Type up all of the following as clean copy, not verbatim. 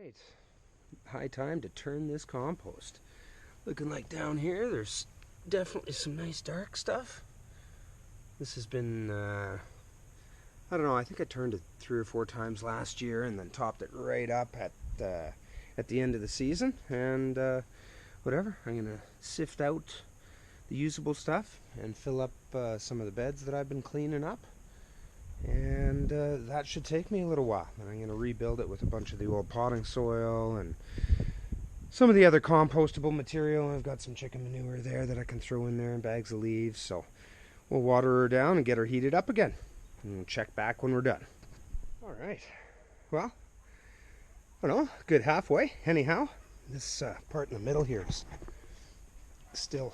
right, high time to turn this compost. Looking like down here, there's definitely some nice dark stuff. This has been, I don't know, I think I turned it 3 or 4 times last year and then topped it right up at the end of the season. And whatever, I'm going to sift out the usable stuff and fill up some of the beds that I've been cleaning up. And that should take me a little while. And I'm going to rebuild it with a bunch of the old potting soil and some of the other compostable material. I've got some chicken manure there that I can throw in there and bags of leaves. So we'll water her down and get her heated up again. And we'll check back when we're done. All right. Well, I don't know, good halfway. Anyhow, this part in the middle here is still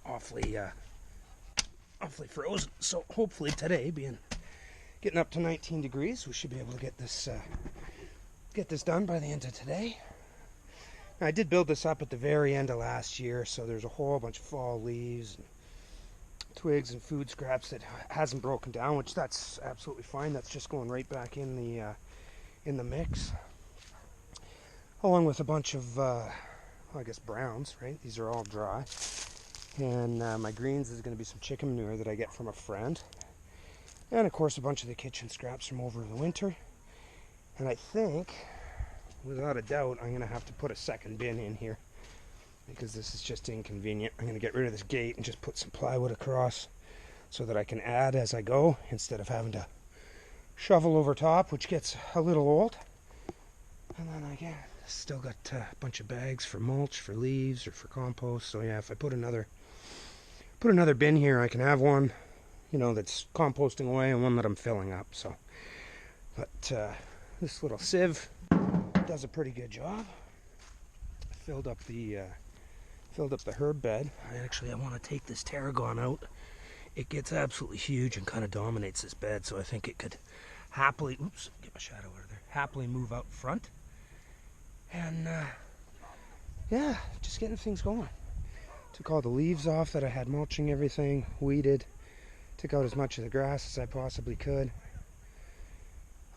awfully frozen. So hopefully today, getting up to 19 degrees, we should be able to get this done by the end of today. Now, I did build this up at the very end of last year, so there's a whole bunch of fall leaves and twigs and food scraps that hasn't broken down, which that's absolutely fine. That's just going right back in the mix, along with a bunch of I guess browns, right? These are all dry. And my greens is going to be some chicken manure that I get from a friend. And of course a bunch of the kitchen scraps from over the winter. And I think, without a doubt, I'm going to have to put a second bin in here, because this is just inconvenient. I'm going to get rid of this gate and just put some plywood across so that I can add as I go, instead of having to shovel over top, which gets a little old. And then again, still got a bunch of bags for mulch, for leaves, or for compost. So yeah, if I put another bin here, I can have one, that's composting away and one that I'm filling up. So, but this little sieve does a pretty good job. I filled up the herb bed. I want to take this tarragon out. It gets absolutely huge and kind of dominates this bed, so I think it could happily, get my shadow out of there, happily move out front. And yeah, just getting things going. Took all the leaves off that I had mulching everything, weeded, took out as much of the grass as I possibly could.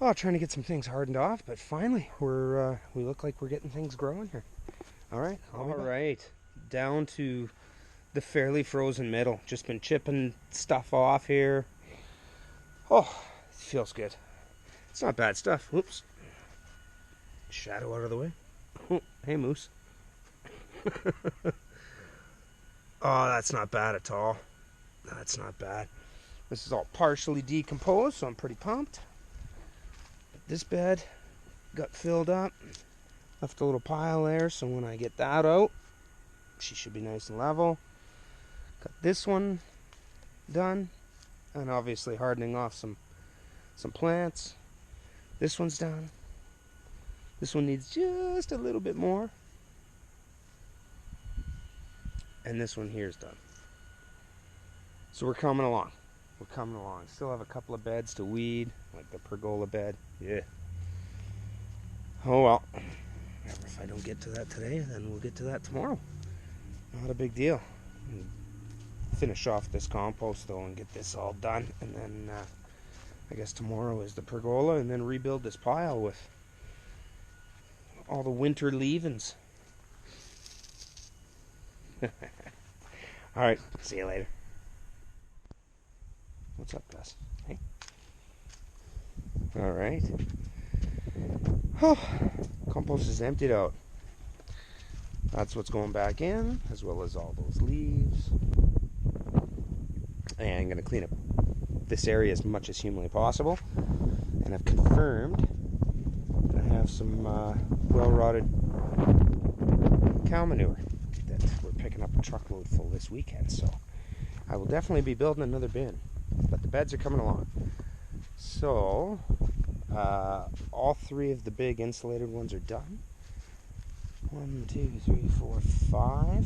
Oh, trying to get some things hardened off, but finally we look like we're getting things growing here. All right, down to the fairly frozen middle. Just been chipping stuff off here. Oh, it feels good. It's not bad stuff. Whoops. Shadow out of the way. Oh, hey, moose. Oh, that's not bad at all. That's not bad. This is all partially decomposed, so I'm pretty pumped. This bed got filled up. Left a little pile there, so when I get that out, she should be nice and level. Got this one done, and obviously hardening off some plants. This one's done. This one needs just a little bit more. And this one here is done. So we're coming along. Still have a couple of beds to weed, like the pergola bed. Yeah. Oh well. If I don't get to that today, then we'll get to that tomorrow. Not a big deal. Finish off this compost though and get this all done. And then I guess tomorrow is the pergola, and then rebuild this pile with all the winter leavings. Alright, see you later. What's up, Gus? Hey. Alright. Oh, compost is emptied out. That's what's going back in, as well as all those leaves. And I'm going to clean up this area as much as humanly possible. And I've confirmed that I have some well-rotted cow manure that we're picking up a truckload full this weekend. So I will definitely be building another bin. But the beds are coming along. So all 3 of the big insulated ones are done. 1, 2, 3, 4, 5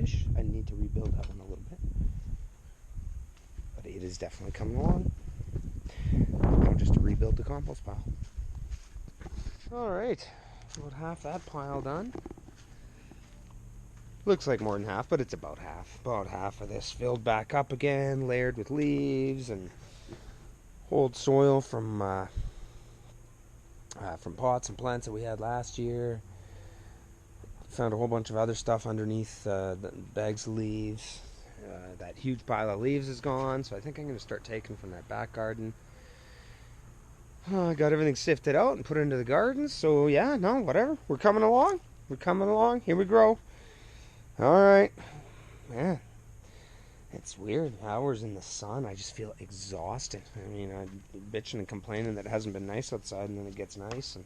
ish. I need to rebuild that one a little bit, but it is definitely coming along. Now just to rebuild the compost pile. Alright, about half that pile done. Looks like more than half, but it's about half. About half of this filled back up again, layered with leaves and old soil from from pots and plants that we had last year. Found a whole bunch of other stuff underneath the bags of leaves. That huge pile of leaves is gone, so I think I'm going to start taking from that back garden. I got everything sifted out and put into the garden, so yeah, no, whatever. We're coming along. We're coming along. Here we grow. Alright. Man, it's weird. Hours in the sun, I just feel exhausted. I mean, I'm bitching and complaining that it hasn't been nice outside, and then it gets nice, and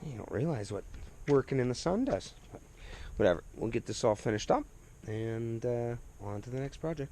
you don't realize what working in the sun does. But whatever. We'll get this all finished up, and on to the next project.